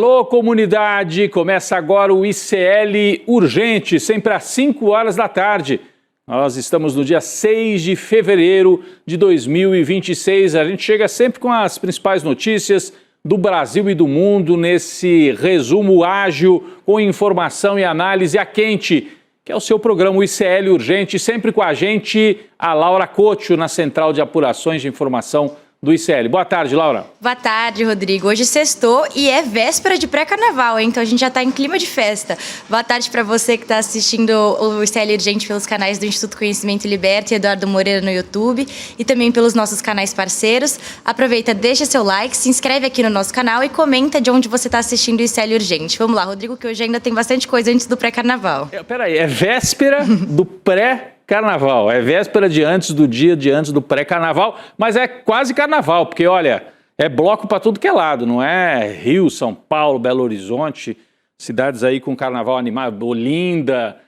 Alô, comunidade! Começa agora o ICL Urgente, sempre às 5 horas da tarde. Nós estamos no dia 6 de fevereiro de 2026. A gente chega sempre com as principais notícias do Brasil e do mundo nesse resumo ágil, com informação e análise a quente, que é o seu programa ICL Urgente, sempre com a gente, a Laura Couto, na Central de Apurações de Informação do ICL. Boa tarde, Laura. Boa tarde, Rodrigo. Hoje sextou e é véspera de pré-carnaval, hein? Então a gente já está em clima de festa. Boa tarde para você que está assistindo o ICL Urgente pelos canais do Instituto Conhecimento Liberta e Eduardo Moreira no YouTube e também pelos nossos canais parceiros. Aproveita, deixa seu like, se inscreve aqui no nosso canal e comenta de onde você está assistindo o ICL Urgente. Vamos lá, Rodrigo, que hoje ainda tem bastante coisa antes do pré-carnaval. Peraí, é véspera do pré-carnaval, é véspera de antes do dia de antes do pré-carnaval, mas é quase carnaval, porque olha, é bloco para tudo que é lado, não é? Rio, São Paulo, Belo Horizonte, cidades aí com carnaval animado, Olinda,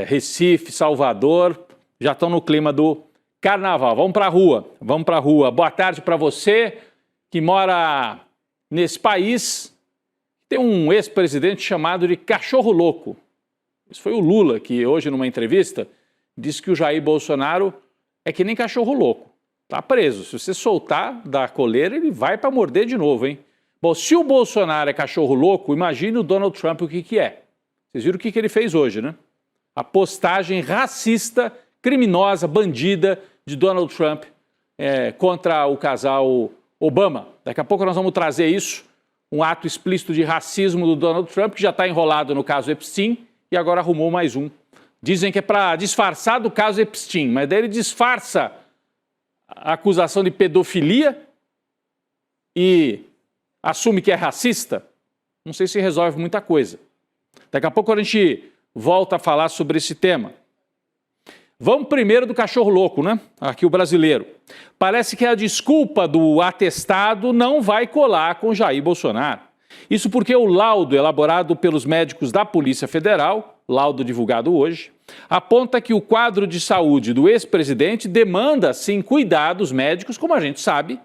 Recife, Salvador, já estão no clima do carnaval. Vamos para a rua, vamos para a rua. Boa tarde para você que mora nesse país. Tem um ex-presidente chamado de cachorro louco. Isso foi o Lula que hoje numa entrevista disse que o Jair Bolsonaro é que nem cachorro louco. Tá preso. Se você soltar da coleira, ele vai para morder de novo, hein? Bom, se o Bolsonaro é cachorro louco, imagine o Donald Trump o que é. Vocês viram o que ele fez hoje, né? A postagem racista, criminosa, bandida de Donald Trump contra o casal Obama. Daqui a pouco nós vamos trazer isso, um ato explícito de racismo do Donald Trump, que já está enrolado no caso Epstein e agora arrumou mais um. Dizem que é para disfarçar do caso Epstein, mas daí ele disfarça a acusação de pedofilia e assume que é racista. Não sei se resolve muita coisa. Daqui a pouco a gente volta a falar sobre esse tema. Vamos primeiro do cachorro louco, né? Aqui o brasileiro. Parece que a desculpa do atestado não vai colar com Jair Bolsonaro. Isso porque o laudo elaborado pelos médicos da Polícia Federal, laudo divulgado hoje, aponta que o quadro de saúde do ex-presidente demanda, sim, cuidados médicos, como a gente sabe,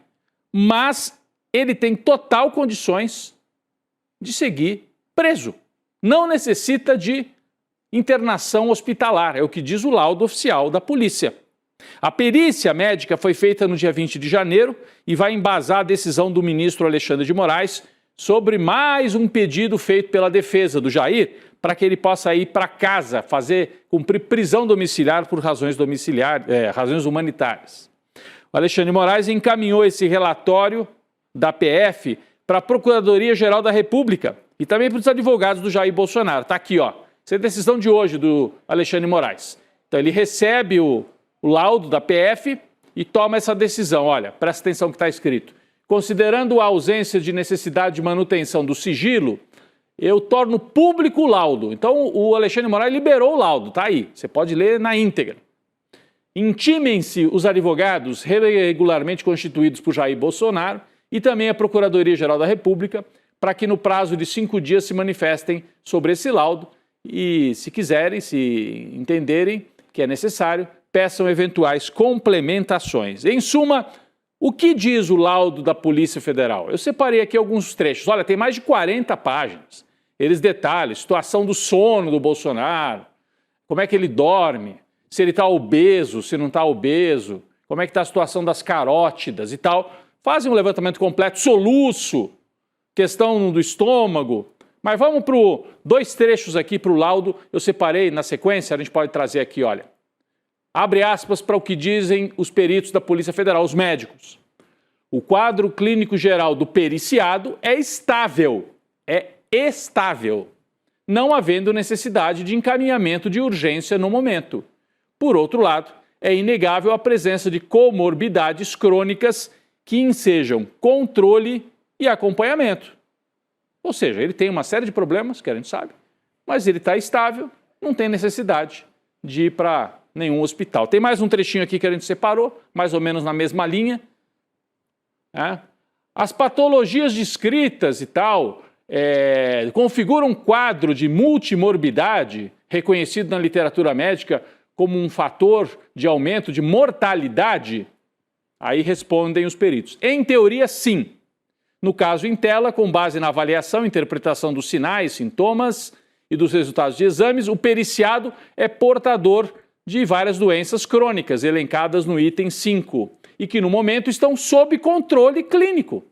mas ele tem total condições de seguir preso. Não necessita de internação hospitalar, é o que diz o laudo oficial da polícia. A perícia médica foi feita no dia 20 de janeiro e vai embasar a decisão do ministro Alexandre de Moraes sobre mais um pedido feito pela defesa do Jair para que ele possa ir para casa, cumprir prisão domiciliar por razões humanitárias. O Alexandre de Moraes encaminhou esse relatório da PF para a Procuradoria-Geral da República e também para os advogados do Jair Bolsonaro. Está aqui, ó. Essa é a decisão de hoje do Alexandre de Moraes. Então ele recebe o laudo da PF e toma essa decisão. Olha, presta atenção no que está escrito. Considerando a ausência de necessidade de manutenção do sigilo, eu torno público o laudo. Então, o Alexandre de Moraes liberou o laudo, tá aí. Você pode ler na íntegra. Intimem-se os advogados regularmente constituídos por Jair Bolsonaro e também a Procuradoria-Geral da República para que no prazo de 5 dias se manifestem sobre esse laudo e, se quiserem, se entenderem que é necessário, peçam eventuais complementações. Em suma, o que diz o laudo da Polícia Federal? Eu separei aqui alguns trechos. Olha, tem mais de 40 páginas. Eles detalham a situação do sono do Bolsonaro, como é que ele dorme, se ele está obeso, se não está obeso, como é que está a situação das carótidas e tal. Fazem um levantamento completo, soluço, questão do estômago. Mas vamos para 2 trechos aqui para o laudo. Eu separei na sequência, a gente pode trazer aqui, olha. Abre aspas para o que dizem os peritos da Polícia Federal, os médicos. O quadro clínico geral do periciado é estável, não havendo necessidade de encaminhamento de urgência no momento. Por outro lado, é inegável a presença de comorbidades crônicas que ensejam controle e acompanhamento. Ou seja, ele tem uma série de problemas, que a gente sabe, mas ele está estável, não tem necessidade de ir para nenhum hospital. Tem mais um trechinho aqui que a gente separou, mais ou menos na mesma linha. As patologias descritas e tal configuram um quadro de multimorbidade reconhecido na literatura médica como um fator de aumento de mortalidade? Aí respondem os peritos. Em teoria, sim. No caso em tela, com base na avaliação e interpretação dos sinais, sintomas e dos resultados de exames, o periciado é portador de várias doenças crônicas elencadas no item 5 e que no momento estão sob controle clínico,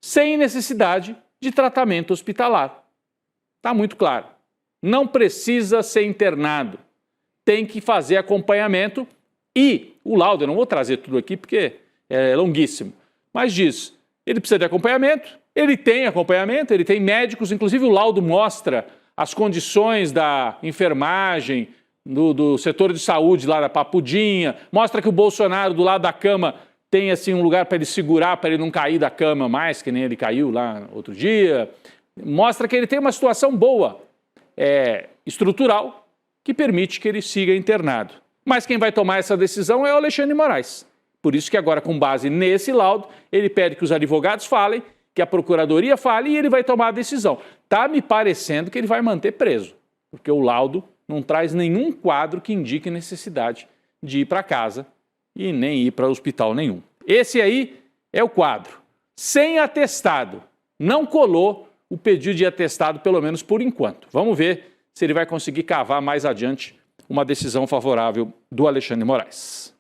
sem necessidade de tratamento hospitalar. Está muito claro. Não precisa ser internado. Tem que fazer acompanhamento e o laudo, eu não vou trazer tudo aqui porque é longuíssimo, mas diz, ele precisa de acompanhamento, ele tem médicos, inclusive o laudo mostra as condições da enfermagem, do setor de saúde lá da Papudinha, mostra que o Bolsonaro do lado da cama tem assim um lugar para ele segurar, para ele não cair da cama mais, que nem ele caiu lá outro dia, mostra que ele tem uma situação boa, estrutural, que permite que ele siga internado. Mas quem vai tomar essa decisão é o Alexandre de Moraes. Por isso que agora, com base nesse laudo, ele pede que os advogados falem, que a procuradoria fale e ele vai tomar a decisão. Está me parecendo que ele vai manter preso, porque o laudo não traz nenhum quadro que indique necessidade de ir para casa e nem ir para hospital nenhum. Esse aí é o quadro. Sem atestado. Não colou o pedido de atestado, pelo menos por enquanto. Vamos ver se ele vai conseguir cavar mais adiante uma decisão favorável do Alexandre de Moraes.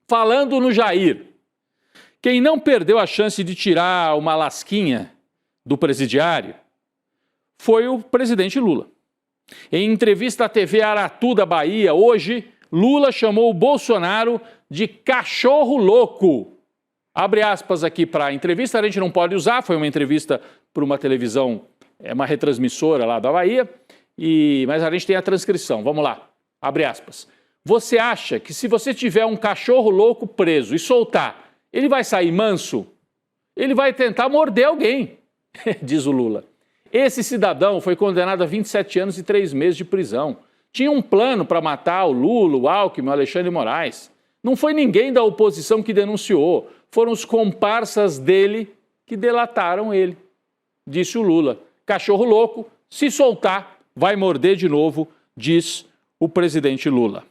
Falando no Jair, quem não perdeu a chance de tirar uma lasquinha do presidiário foi o presidente Lula. Em entrevista à TV Aratu da Bahia, hoje, Lula chamou o Bolsonaro de cachorro louco. Abre aspas aqui para a entrevista, a gente não pode usar, foi uma entrevista para uma televisão, uma retransmissora lá da Bahia, mas a gente tem a transcrição, vamos lá, abre aspas. Você acha que se você tiver um cachorro louco preso e soltar, ele vai sair manso? Ele vai tentar morder alguém, diz o Lula. Esse cidadão foi condenado a 27 anos e 3 meses de prisão. Tinha um plano para matar o Lula, o Alckmin, o Alexandre de Moraes. Não foi ninguém da oposição que denunciou. Foram os comparsas dele que delataram ele, disse o Lula. Cachorro louco, se soltar, vai morder de novo, diz o presidente Lula.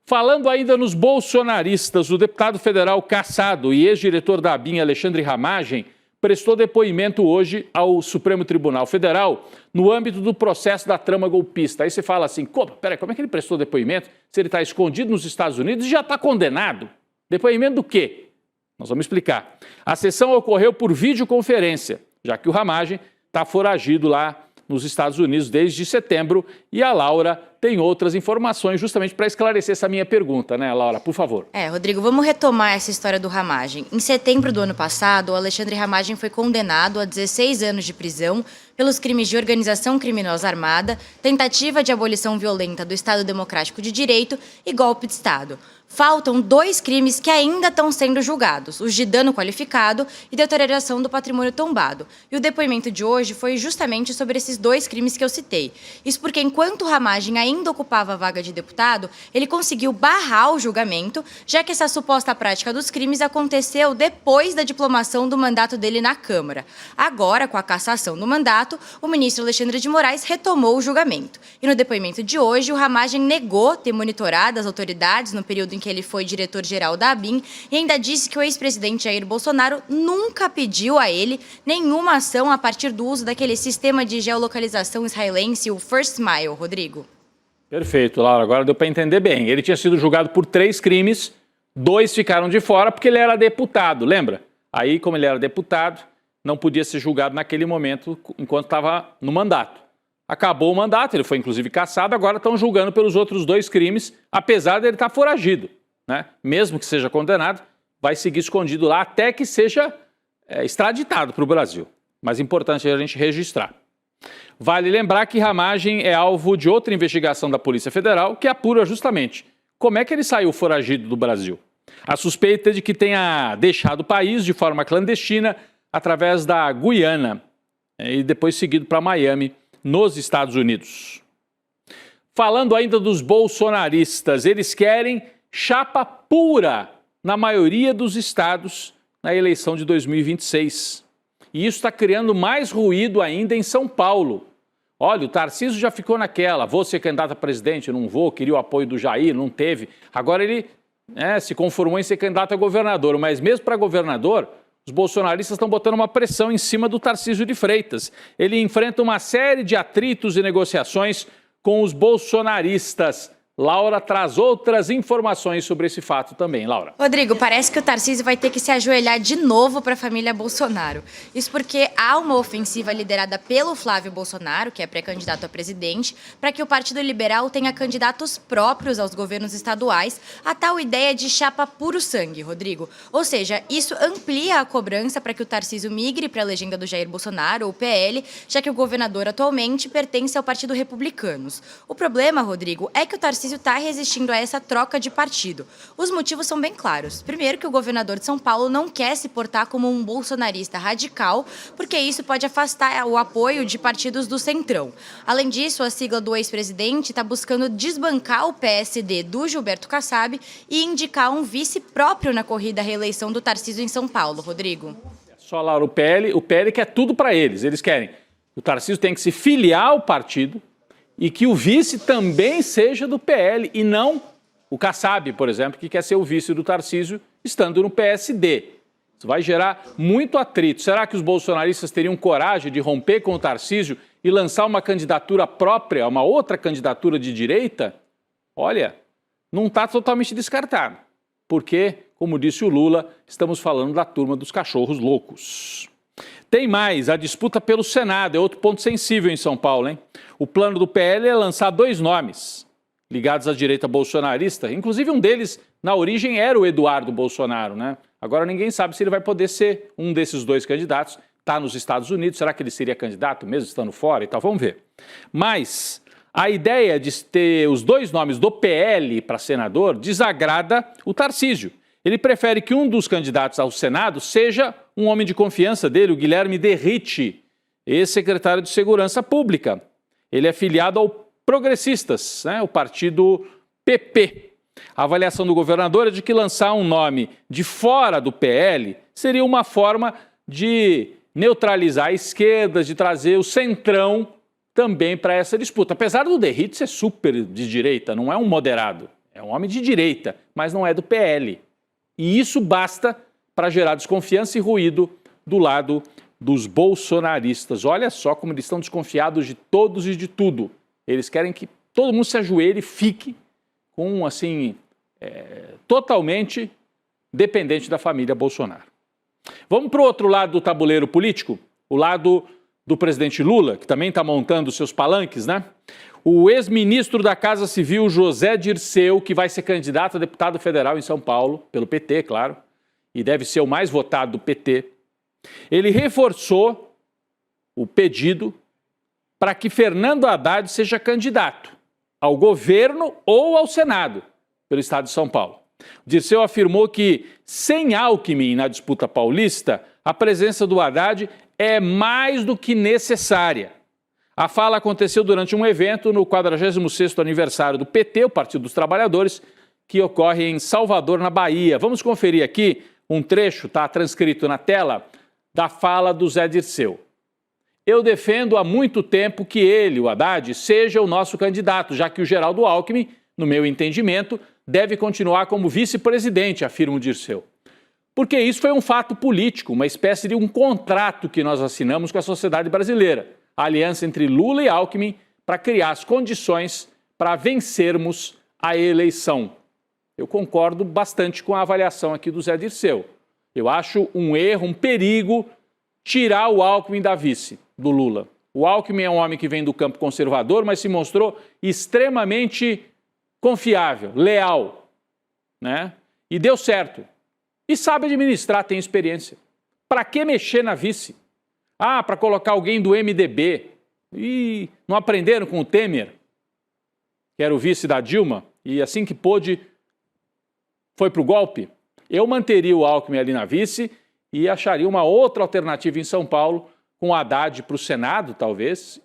Falando ainda nos bolsonaristas, o deputado federal cassado e ex-diretor da ABIN, Alexandre Ramagem, prestou depoimento hoje ao Supremo Tribunal Federal no âmbito do processo da trama golpista. Aí você fala assim, peraí, como é que ele prestou depoimento se ele está escondido nos Estados Unidos e já está condenado? Depoimento do quê? Nós vamos explicar. A sessão ocorreu por videoconferência, já que o Ramagem está foragido lá nos Estados Unidos desde setembro e a Laura tem outras informações justamente para esclarecer essa minha pergunta, né, Laura? Por favor. Rodrigo, vamos retomar essa história do Ramagem. Em setembro do ano passado, o Alexandre Ramagem foi condenado a 16 anos de prisão pelos crimes de organização criminosa armada, tentativa de abolição violenta do Estado Democrático de Direito e golpe de Estado. Faltam 2 crimes que ainda estão sendo julgados, os de dano qualificado e deterioração do patrimônio tombado. E o depoimento de hoje foi justamente sobre esses 2 crimes que eu citei. Isso porque enquanto o Ramagem ainda ocupava a vaga de deputado, ele conseguiu barrar o julgamento, já que essa suposta prática dos crimes aconteceu depois da diplomação do mandato dele na Câmara. Agora, com a cassação do mandato, o ministro Alexandre de Moraes retomou o julgamento. E no depoimento de hoje, o Ramagem negou ter monitorado as autoridades no período em que ele foi diretor-geral da ABIN e ainda disse que o ex-presidente Jair Bolsonaro nunca pediu a ele nenhuma ação a partir do uso daquele sistema de geolocalização israelense, o First Mile, Rodrigo. Perfeito, Laura. Agora deu para entender bem. Ele tinha sido julgado por 3 crimes, 2 ficaram de fora porque ele era deputado, lembra? Aí, como ele era deputado, não podia ser julgado naquele momento enquanto estava no mandato. Acabou o mandato, ele foi inclusive cassado, agora estão julgando pelos outros 2 crimes, apesar dele estar foragido, né? Mesmo que seja condenado, vai seguir escondido lá até que seja extraditado para o Brasil. Mas importante é a gente registrar. Vale lembrar que Ramagem é alvo de outra investigação da Polícia Federal que apura justamente como é que ele saiu foragido do Brasil. A suspeita é de que tenha deixado o país de forma clandestina através da Guiana e depois seguido para Miami, nos Estados Unidos. Falando ainda dos bolsonaristas, eles querem chapa pura na maioria dos estados na eleição de 2026. E isso está criando mais ruído ainda em São Paulo. Olha, o Tarcísio já ficou naquela, vou ser candidato a presidente, não vou, queria o apoio do Jair, não teve. Agora ele se conformou em ser candidato a governador, mas mesmo para governador, os bolsonaristas estão botando uma pressão em cima do Tarcísio de Freitas. Ele enfrenta uma série de atritos e negociações com os bolsonaristas. Laura traz outras informações sobre esse fato também. Laura. Rodrigo, parece que o Tarcísio vai ter que se ajoelhar de novo para a família Bolsonaro. Isso porque há uma ofensiva liderada pelo Flávio Bolsonaro, que é pré-candidato a presidente, para que o Partido Liberal tenha candidatos próprios aos governos estaduais, a tal ideia de chapa puro sangue, Rodrigo. Ou seja, isso amplia a cobrança para que o Tarcísio migre para a legenda do Jair Bolsonaro, ou PL, já que o governador atualmente pertence ao Partido Republicanos. O problema, Rodrigo, é que o Tarcísio está resistindo a essa troca de partido. Os motivos são bem claros. Primeiro, que o governador de São Paulo não quer se portar como um bolsonarista radical, porque isso pode afastar o apoio de partidos do Centrão. Além disso, a sigla do ex-presidente está buscando desbancar o PSD do Gilberto Kassab e indicar um vice próprio na corrida à reeleição do Tarcísio em São Paulo, Rodrigo. Só, Laura, o PL quer tudo para eles. Eles querem. O Tarcísio tem que se filiar ao partido e que o vice também seja do PL e não o Kassab, por exemplo, que quer ser o vice do Tarcísio estando no PSD. Isso vai gerar muito atrito. Será que os bolsonaristas teriam coragem de romper com o Tarcísio e lançar uma candidatura própria, uma outra candidatura de direita? Olha, não está totalmente descartado, porque, como disse o Lula, estamos falando da turma dos cachorros loucos. Tem mais, a disputa pelo Senado é outro ponto sensível em São Paulo, hein? O plano do PL é lançar 2 nomes ligados à direita bolsonarista. Inclusive, um deles, na origem, era o Eduardo Bolsonaro, né? Agora ninguém sabe se ele vai poder ser um desses 2 candidatos. Está nos Estados Unidos, será que ele seria candidato mesmo estando fora e tal? Vamos ver. Mas a ideia de ter os 2 nomes do PL para senador desagrada o Tarcísio. Ele prefere que um dos candidatos ao Senado seja um homem de confiança dele, o Guilherme Derrite, ex-secretário de Segurança Pública. Ele é filiado ao Progressistas, né, o partido PP. A avaliação do governador é de que lançar um nome de fora do PL seria uma forma de neutralizar a esquerda, de trazer o centrão também para essa disputa. Apesar do Derrite ser super de direita, não é um moderado, é um homem de direita, mas não é do PL. E isso basta para gerar desconfiança e ruído do lado dos bolsonaristas. Olha só como eles estão desconfiados de todos e de tudo. Eles querem que todo mundo se ajoelhe e fique com, assim, totalmente dependente da família Bolsonaro. Vamos para o outro lado do tabuleiro político, o lado do presidente Lula, que também está montando seus palanques, né? O ex-ministro da Casa Civil, José Dirceu, que vai ser candidato a deputado federal em São Paulo, pelo PT, claro, e deve ser o mais votado do PT, ele reforçou o pedido para que Fernando Haddad seja candidato ao governo ou ao Senado pelo estado de São Paulo. Dirceu afirmou que, sem Alckmin na disputa paulista, a presença do Haddad é mais do que necessária. A fala aconteceu durante um evento no 46º aniversário do PT, o Partido dos Trabalhadores, que ocorre em Salvador, na Bahia. Vamos conferir aqui um trecho, está transcrito na tela, da fala do Zé Dirceu. Eu defendo há muito tempo que ele, o Haddad, seja o nosso candidato, já que o Geraldo Alckmin, no meu entendimento, deve continuar como vice-presidente, afirma o Dirceu. Porque isso foi um fato político, uma espécie de um contrato que nós assinamos com a sociedade brasileira. A aliança entre Lula e Alckmin para criar as condições para vencermos a eleição. Eu concordo bastante com a avaliação aqui do Zé Dirceu. Eu acho um erro, um perigo, tirar o Alckmin da vice do Lula. O Alckmin é um homem que vem do campo conservador, mas se mostrou extremamente confiável, leal, né? E deu certo. E sabe administrar, tem experiência. Para que mexer na vice? Ah, para colocar alguém do MDB. E não aprenderam com o Temer, que era o vice da Dilma, e assim que pôde, foi para o golpe? Eu manteria o Alckmin ali na vice e acharia uma outra alternativa em São Paulo, com o Haddad para o Senado, talvez,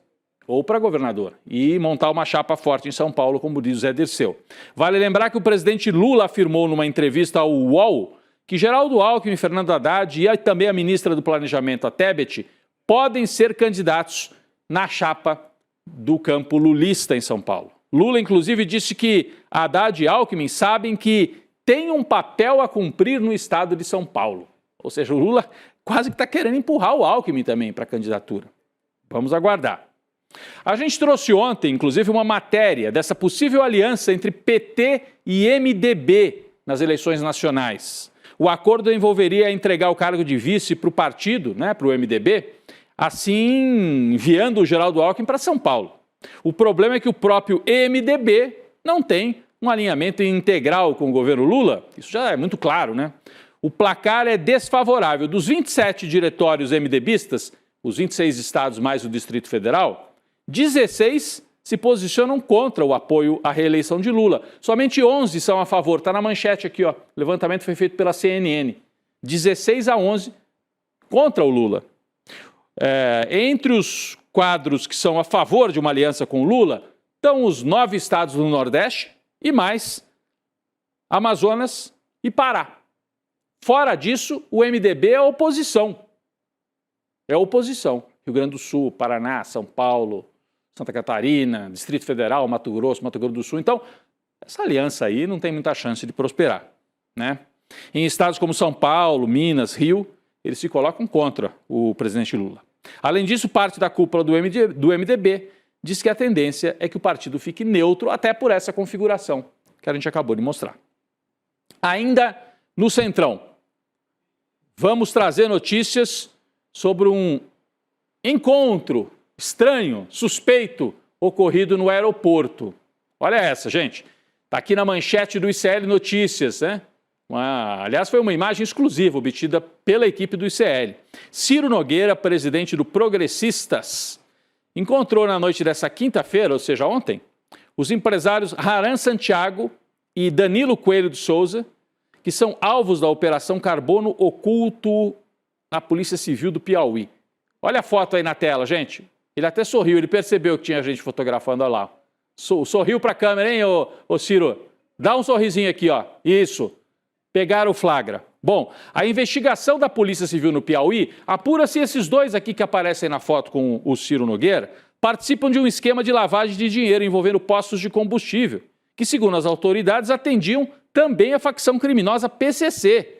ou para governador, e montar uma chapa forte em São Paulo, como diz o Zé Dirceu. Vale lembrar que o presidente Lula afirmou numa entrevista ao UOL que Geraldo Alckmin, Fernando Haddad e também a ministra do Planejamento, a Tebet, podem ser candidatos na chapa do campo lulista em São Paulo. Lula, inclusive, disse que Haddad e Alckmin sabem que tem um papel a cumprir no estado de São Paulo. Ou seja, o Lula quase que está querendo empurrar o Alckmin também para a candidatura. Vamos aguardar. A gente trouxe ontem, inclusive, uma matéria dessa possível aliança entre PT e MDB nas eleições nacionais. O acordo envolveria entregar o cargo de vice para o partido, para o MDB, assim enviando o Geraldo Alckmin para São Paulo. O problema é que o próprio MDB não tem um alinhamento integral com o governo Lula. Isso já é muito claro, né? O placar é desfavorável. Dos 27 diretórios MDBistas, os 26 estados mais o Distrito Federal, 16 se posicionam contra o apoio à reeleição de Lula. Somente 11 são a favor. Está na manchete aqui, ó. O levantamento foi feito pela CNN. 16 a 11 contra o Lula. Entre os quadros que são a favor de uma aliança com o Lula, estão os 9 estados do Nordeste e mais Amazonas e Pará. Fora disso, o MDB é oposição. É oposição. Rio Grande do Sul, Paraná, São Paulo, Santa Catarina, Distrito Federal, Mato Grosso do Sul. Então, essa aliança aí não tem muita chance de prosperar, né? Em estados como São Paulo, Minas, Rio, eles se colocam contra o presidente Lula. Além disso, parte da cúpula do MDB diz que a tendência é que o partido fique neutro até por essa configuração que a gente acabou de mostrar. Ainda no Centrão, vamos trazer notícias sobre um encontro estranho, suspeito, ocorrido no aeroporto. Olha essa, gente. Está aqui na manchete do ICL Notícias, né? Aliás, foi uma imagem exclusiva obtida pela equipe do ICL. Ciro Nogueira, presidente do Progressistas, encontrou na noite dessa quinta-feira, ou seja, ontem, os empresários Haran Santiago e Danilo Coelho de Souza, que são alvos da Operação Carbono Oculto na Polícia Civil do Piauí. Olha a foto aí na tela, gente. Ele até sorriu, ele percebeu que tinha gente fotografando, olha lá. Sorriu para a câmera, hein, ô Ciro? Dá um sorrisinho aqui, ó. Isso. Pegaram o flagra. Bom, a investigação da Polícia Civil no Piauí apura se esses dois aqui que aparecem na foto com o Ciro Nogueira participam de um esquema de lavagem de dinheiro envolvendo postos de combustível, que, segundo as autoridades, atendiam também a facção criminosa PCC.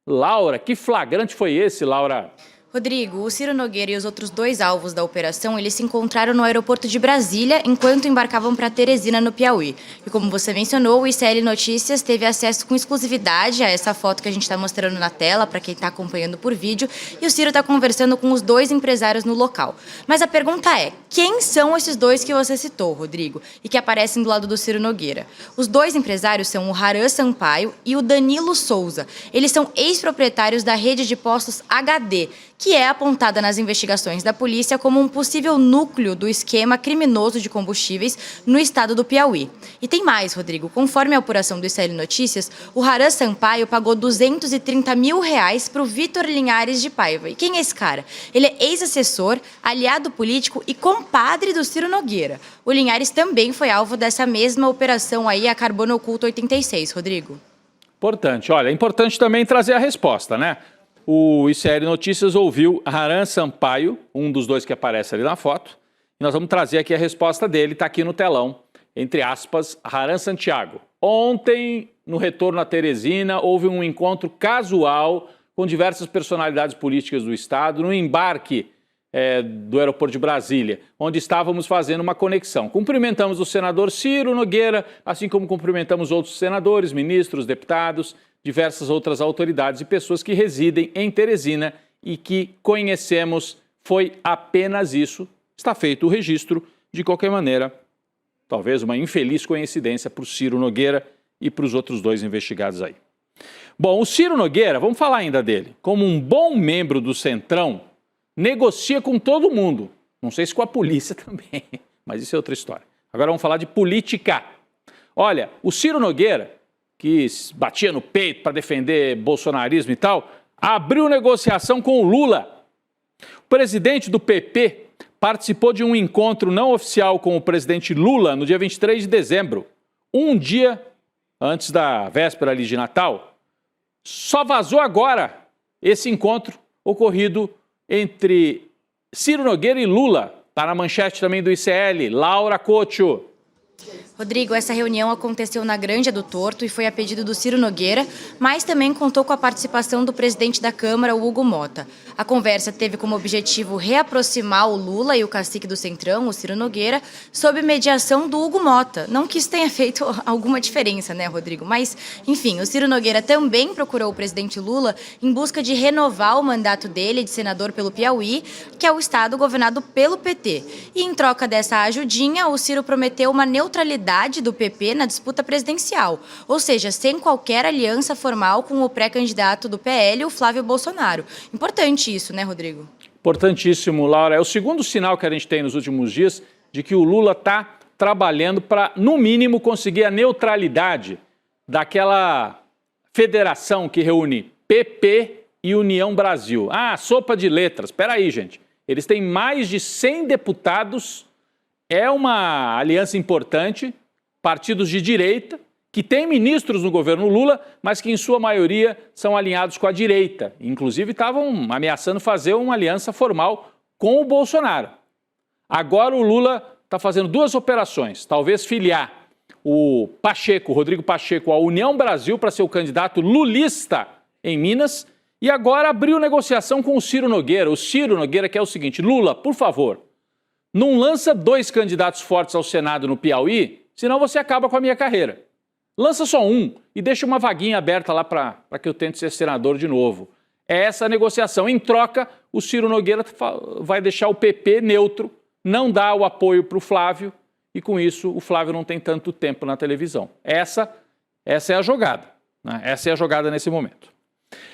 Laura, que flagrante foi esse, Laura? Rodrigo, o Ciro Nogueira e os outros 2 alvos da operação, eles se encontraram no aeroporto de Brasília enquanto embarcavam para Teresina, no Piauí. E como você mencionou, o ICL Notícias teve acesso com exclusividade a essa foto que a gente está mostrando na tela, para quem está acompanhando por vídeo, e o Ciro está conversando com os 2 empresários no local. Mas a pergunta é, quem são esses 2 que você citou, Rodrigo, e que aparecem do lado do Ciro Nogueira? Os 2 empresários são o Haran Sampaio e o Danilo Souza. Eles são ex-proprietários da rede de postos HD, que é apontada nas investigações da polícia como um possível núcleo do esquema criminoso de combustíveis no estado do Piauí. E tem mais, Rodrigo. Conforme a apuração do ICL Notícias, o Haran Sampaio pagou R$230 mil para o Vitor Linhares de Paiva. E quem é esse cara? Ele é ex-assessor, aliado político e compadre do Ciro Nogueira. O Linhares também foi alvo dessa mesma operação aí, a Carbono Oculto 86, Rodrigo. Importante. Olha, é importante também trazer a resposta, né? O ICL Notícias ouviu Haran Sampaio, um dos 2 que aparece ali na foto, e nós vamos trazer aqui a resposta dele, está aqui no telão, entre aspas, Haran Santiago. Ontem, no retorno a Teresina, houve um encontro casual com diversas personalidades políticas do estado, no embarque do aeroporto de Brasília, onde estávamos fazendo uma conexão. Cumprimentamos o senador Ciro Nogueira, assim como cumprimentamos outros senadores, ministros, deputados, diversas outras autoridades e pessoas que residem em Teresina e que conhecemos. Foi apenas isso. Está feito o registro. De qualquer maneira, talvez uma infeliz coincidência para o Ciro Nogueira e para os outros 2 investigados aí. Bom, o Ciro Nogueira, vamos falar ainda dele, como um bom membro do Centrão, negocia com todo mundo. Não sei se com a polícia também, mas isso é outra história. Agora vamos falar de política. Olha, o Ciro Nogueira, que batia no peito para defender bolsonarismo e tal, abriu negociação com o Lula. O presidente do PP participou de um encontro não oficial com o presidente Lula no dia 23 de dezembro, um dia antes da véspera ali de Natal. Só vazou agora esse encontro ocorrido entre Ciro Nogueira e Lula. Está na manchete também do ICL. Laura Couto. Rodrigo, essa reunião aconteceu na Granja do Torto e foi a pedido do Ciro Nogueira, mas também contou com a participação do presidente da Câmara, o Hugo Motta. A conversa teve como objetivo reaproximar o Lula e o cacique do Centrão, o Ciro Nogueira, sob mediação do Hugo Motta. Não que isso tenha feito alguma diferença, né, Rodrigo? Mas, enfim, o Ciro Nogueira também procurou o presidente Lula em busca de renovar o mandato dele de senador pelo Piauí, que é o estado governado pelo PT. E em troca dessa ajudinha, o Ciro prometeu uma neutralidade do PP na disputa presidencial, ou seja, sem qualquer aliança formal com o pré-candidato do PL, o Flávio Bolsonaro. Importante isso, né, Rodrigo? Importantíssimo, Laura. É o segundo sinal que a gente tem nos últimos dias de que o Lula está trabalhando para, no mínimo, conseguir a neutralidade daquela federação que reúne PP e União Brasil. Ah, sopa de letras. Espera aí, gente. Eles têm mais de 100 deputados. É uma aliança importante, partidos de direita, que tem ministros no governo Lula, mas que em sua maioria são alinhados com a direita. Inclusive estavam ameaçando fazer uma aliança formal com o Bolsonaro. Agora o Lula está fazendo duas operações, talvez filiar o Pacheco, Rodrigo Pacheco, à União Brasil para ser o candidato lulista em Minas, e agora abriu negociação com o Ciro Nogueira. O Ciro Nogueira quer o seguinte: Lula, por favor, não lança 2 candidatos fortes ao Senado no Piauí, senão você acaba com a minha carreira. Lança só um e deixa uma vaguinha aberta lá para que eu tente ser senador de novo. É essa a negociação. Em troca, o Ciro Nogueira vai deixar o PP neutro, não dá o apoio para o Flávio, e com isso o Flávio não tem tanto tempo na televisão. Essa é a jogada, né? Essa é a jogada nesse momento.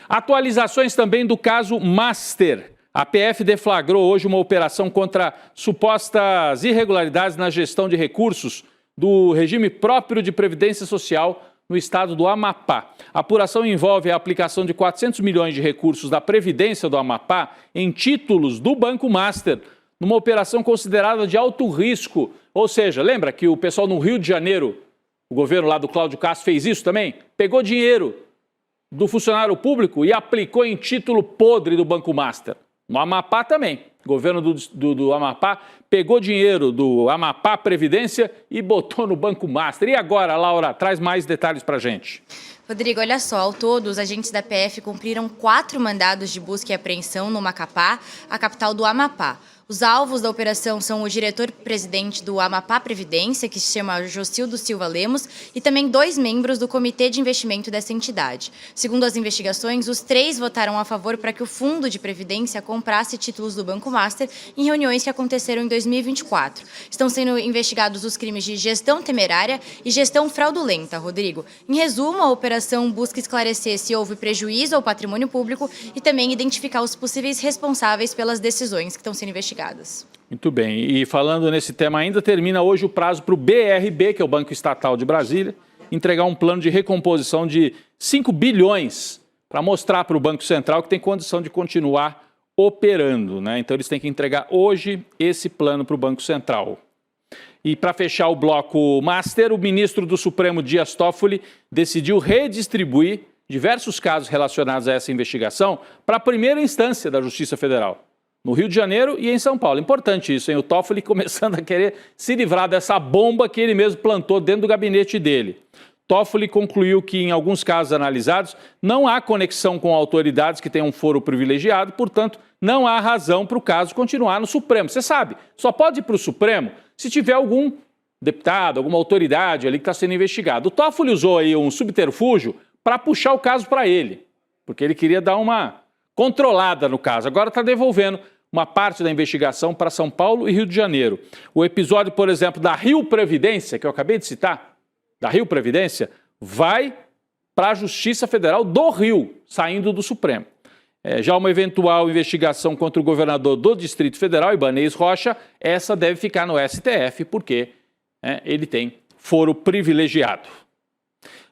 Atualizações também do caso Master. A PF deflagrou hoje uma operação contra supostas irregularidades na gestão de recursos do regime próprio de previdência social no estado do Amapá. A apuração envolve a aplicação de 400 milhões de recursos da Previdência do Amapá em títulos do Banco Master, numa operação considerada de alto risco. Ou seja, lembra que o pessoal no Rio de Janeiro, o governo lá do Cláudio Castro fez isso também? Pegou dinheiro do funcionário público e aplicou em título podre do Banco Master. No Amapá também. O governo do Amapá pegou dinheiro do Amapá Previdência e botou no Banco Master. E agora, Laura, traz mais detalhes para a gente. Rodrigo, olha só, ao todo, os agentes da PF cumpriram 4 mandados de busca e apreensão no Macapá, a capital do Amapá. Os alvos da operação são o diretor-presidente do Amapá Previdência, que se chama Jocildo Silva Lemos, e também 2 membros do comitê de investimento dessa entidade. Segundo as investigações, os 3 votaram a favor para que o Fundo de Previdência comprasse títulos do Banco Master em reuniões que aconteceram em 2024. Estão sendo investigados os crimes de gestão temerária e gestão fraudulenta, Rodrigo. Em resumo, a operação busca esclarecer se houve prejuízo ao patrimônio público e também identificar os possíveis responsáveis pelas decisões que estão sendo investigadas. Muito bem. E falando nesse tema ainda, termina hoje o prazo para o BRB, que é o Banco Estatal de Brasília, entregar um plano de recomposição de 5 bilhões para mostrar para o Banco Central que tem condição de continuar operando, né? Então eles têm que entregar hoje esse plano para o Banco Central. E para fechar o bloco Master, o ministro do Supremo, Dias Toffoli, decidiu redistribuir diversos casos relacionados a essa investigação para a primeira instância da Justiça Federal, no Rio de Janeiro e em São Paulo. Importante isso, hein? O Toffoli começando a querer se livrar dessa bomba que ele mesmo plantou dentro do gabinete dele. Toffoli concluiu que, em alguns casos analisados, não há conexão com autoridades que tenham foro privilegiado, portanto, não há razão para o caso continuar no Supremo. Você sabe, só pode ir para o Supremo se tiver algum deputado, alguma autoridade ali que está sendo investigado. O Toffoli usou aí um subterfúgio para puxar o caso para ele, porque ele queria dar uma controlada no caso. Agora está devolvendo uma parte da investigação para São Paulo e Rio de Janeiro. O episódio, por exemplo, da Rio Previdência, que eu acabei de citar, da Rio Previdência, vai para a Justiça Federal do Rio, saindo do Supremo. Já uma eventual investigação contra o governador do Distrito Federal, Ibanez Rocha, essa deve ficar no STF, porque ele tem foro privilegiado.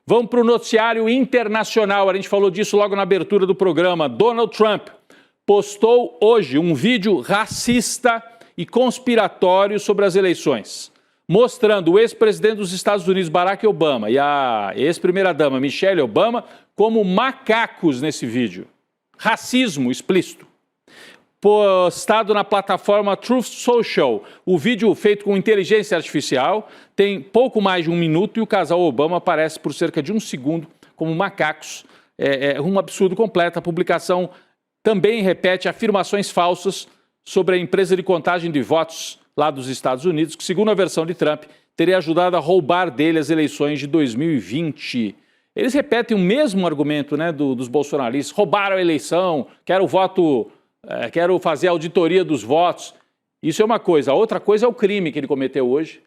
Vamos para o noticiário internacional. A gente falou disso logo na abertura do programa. Donald Trump postou hoje um vídeo racista e conspiratório sobre as eleições, mostrando o ex-presidente dos Estados Unidos, Barack Obama, e a ex-primeira-dama, Michelle Obama, como macacos nesse vídeo. Racismo explícito. postado na plataforma Truth Social. O vídeo feito com inteligência artificial tem pouco mais de 1 minuto e o casal Obama aparece por cerca de 1 segundo como macacos. É um absurdo completo. A publicação também repete afirmações falsas sobre a empresa de contagem de votos lá dos Estados Unidos, que, segundo a versão de Trump, teria ajudado a roubar dele as eleições de 2020. Eles repetem o mesmo argumento, né, dos bolsonaristas. Roubaram a eleição, quero fazer a auditoria dos votos. Isso é uma coisa. A outra coisa é o crime que ele cometeu hoje,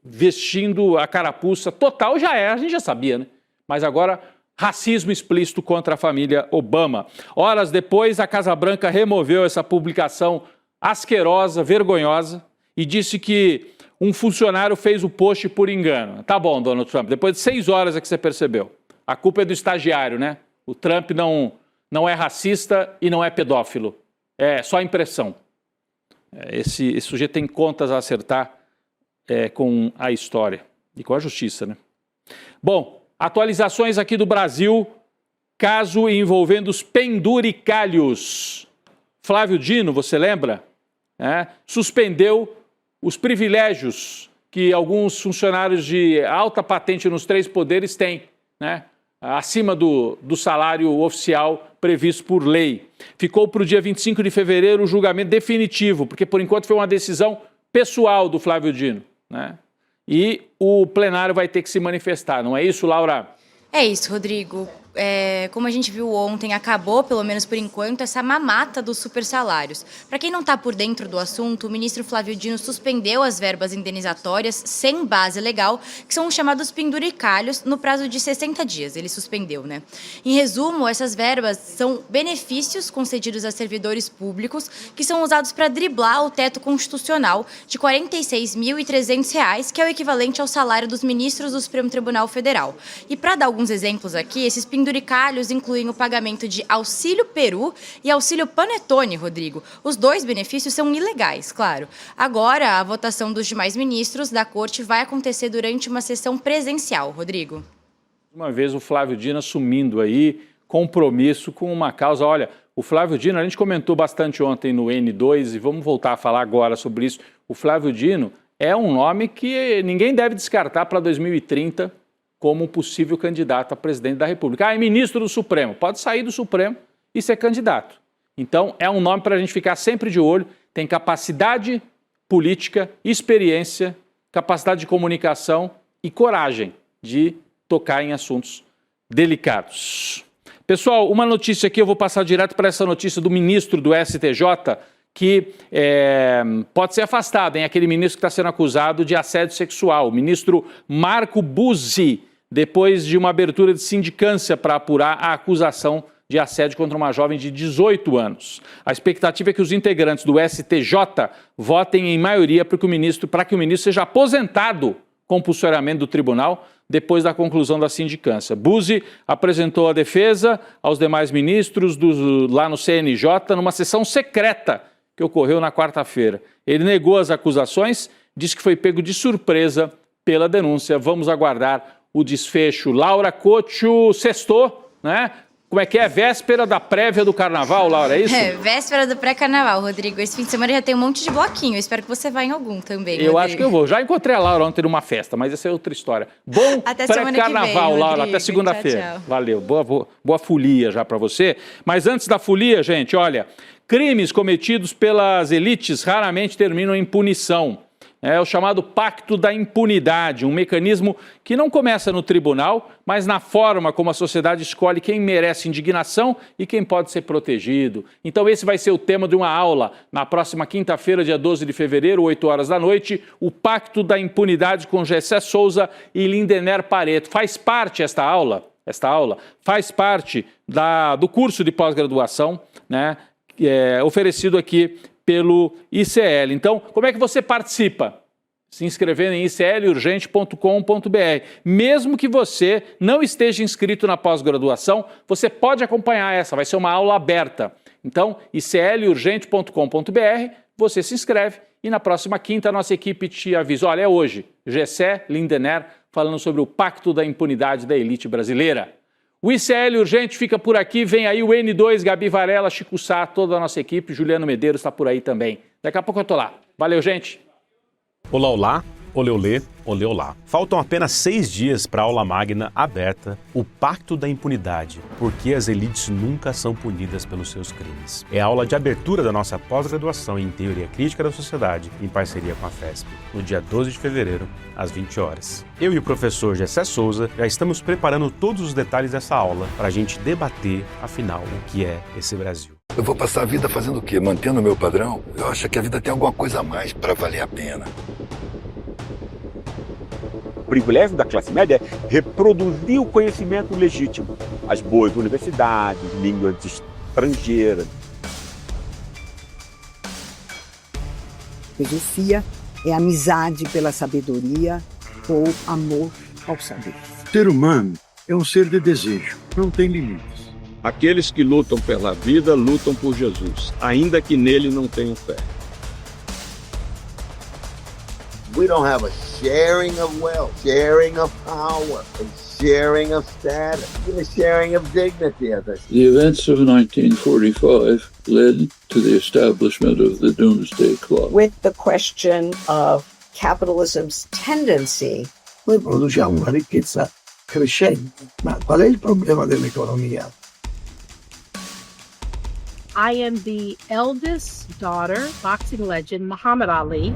vestindo a carapuça total, a gente já sabia, né? Mas agora, racismo explícito contra a família Obama. Horas depois, a Casa Branca removeu essa publicação asquerosa, vergonhosa, e disse que um funcionário fez o post por engano. Tá bom, Donald Trump, depois de 6 horas é que você percebeu. A culpa é do estagiário, né? O Trump não é racista e não é pedófilo. É só impressão. Esse sujeito tem contas a acertar com a história e com a justiça, né? Bom, atualizações aqui do Brasil. Caso envolvendo os penduricalhos. Flávio Dino, você lembra? Suspendeu os privilégios que alguns funcionários de alta patente nos 3 poderes têm, né? Acima do salário oficial previsto por lei. Ficou para o dia 25 de fevereiro o julgamento definitivo, porque por enquanto foi uma decisão pessoal do Flávio Dino, né? E o plenário vai ter que se manifestar, não é isso, Laura? É isso, Rodrigo. Como a gente viu ontem, acabou, pelo menos por enquanto, essa mamata dos supersalários. Para quem não está por dentro do assunto, o ministro Flávio Dino suspendeu as verbas indenizatórias sem base legal, que são os chamados penduricalhos, no prazo de 60 dias. Ele suspendeu, né? Em resumo, essas verbas são benefícios concedidos a servidores públicos que são usados para driblar o teto constitucional de R$ 46.300, que é o equivalente ao salário dos ministros do Supremo Tribunal Federal. E para dar alguns exemplos aqui, esses penduricalhos incluem o pagamento de auxílio Peru e auxílio Panetone, Rodrigo. Os 2 benefícios são ilegais, claro. Agora, a votação dos demais ministros da corte vai acontecer durante uma sessão presencial, Rodrigo. Uma vez o Flávio Dino assumindo aí compromisso com uma causa. Olha, o Flávio Dino, a gente comentou bastante ontem no N2 e vamos voltar a falar agora sobre isso. O Flávio Dino é um nome que ninguém deve descartar para 2030 como um possível candidato a presidente da República. É ministro do Supremo. Pode sair do Supremo e ser candidato. Então, é um nome para a gente ficar sempre de olho. Tem capacidade política, experiência, capacidade de comunicação e coragem de tocar em assuntos delicados. Pessoal, uma notícia aqui, eu vou passar direto para essa notícia do ministro do STJ, que pode ser afastado, hein? Aquele ministro que está sendo acusado de assédio sexual, o ministro Marco Buzzi, depois de uma abertura de sindicância para apurar a acusação de assédio contra uma jovem de 18 anos. A expectativa é que os integrantes do STJ votem em maioria para que o ministro seja aposentado compulsoriamente do tribunal depois da conclusão da sindicância. Buzzi apresentou a defesa aos demais ministros lá no CNJ numa sessão secreta que ocorreu na quarta-feira. Ele negou as acusações, disse que foi pego de surpresa pela denúncia. Vamos aguardar o desfecho. Laura Couto, sextou, né? Como é que é? Véspera da prévia do carnaval, Laura, é isso? Véspera do pré-carnaval, Rodrigo. Esse fim de semana já tem um monte de bloquinho. Eu espero que você vá em algum também, Eu acho que eu vou. Já encontrei a Laura ontem numa festa, mas essa é outra história. Bom pré-carnaval, Laura. Até segunda-feira. Tchau, tchau. Valeu. Boa folia já para você. Mas antes da folia, gente, olha, crimes cometidos pelas elites raramente terminam em punição. É o chamado Pacto da Impunidade, um mecanismo que não começa no tribunal, mas na forma como a sociedade escolhe quem merece indignação e quem pode ser protegido. Então esse vai ser o tema de uma aula na próxima quinta-feira, dia 12 de fevereiro, 8 horas da noite, o Pacto da Impunidade com Gessé Souza e Lindener Pareto. Faz parte esta aula faz parte do curso de pós-graduação, né, oferecido aqui pelo ICL. Então, como é que você participa? Se inscrevendo em iclurgente.com.br. Mesmo que você não esteja inscrito na pós-graduação, você pode acompanhar essa, vai ser uma aula aberta. Então, iclurgente.com.br, você se inscreve e na próxima quinta a nossa equipe te avisa. Olha, é hoje, Gessé Lindener falando sobre o Pacto da Impunidade da Elite Brasileira. O ICL Urgente fica por aqui, vem aí o N2, Gabi Varela, Chico Sá, toda a nossa equipe, Juliano Medeiros está por aí também. Daqui a pouco eu tô lá. Valeu, gente! Olá, olá, oleolê, oleolá. Faltam apenas 6 dias para a aula magna aberta, o Pacto da Impunidade, porque as elites nunca são punidas pelos seus crimes. É a aula de abertura da nossa pós-graduação em Teoria Crítica da Sociedade, em parceria com a FESP, no dia 12 de fevereiro, às 20 horas. Eu e o professor Gessé Souza já estamos preparando todos os detalhes dessa aula para a gente debater, afinal, o que é esse Brasil. Eu vou passar a vida fazendo o quê? Mantendo o meu padrão? Eu acho que a vida tem alguma coisa a mais para valer a pena. O privilégio da classe média é reproduzir o conhecimento legítimo. As boas universidades, línguas estrangeiras. Filosofia é amizade pela sabedoria ou amor ao saber. O ser humano é um ser de desejo, não tem limites. Aqueles que lutam pela vida, lutam por Jesus, ainda que nele não tenham fé. We don't have a sharing of wealth, sharing of power, and sharing of status, and a sharing of dignity, as I say. The events of 1945 led to the establishment of the Doomsday Clock. With the question of capitalism's tendency. Noi produciamo una ricchezza crescente, ma qual è il problema dell'economia? I am the eldest daughter, boxing legend Muhammad Ali.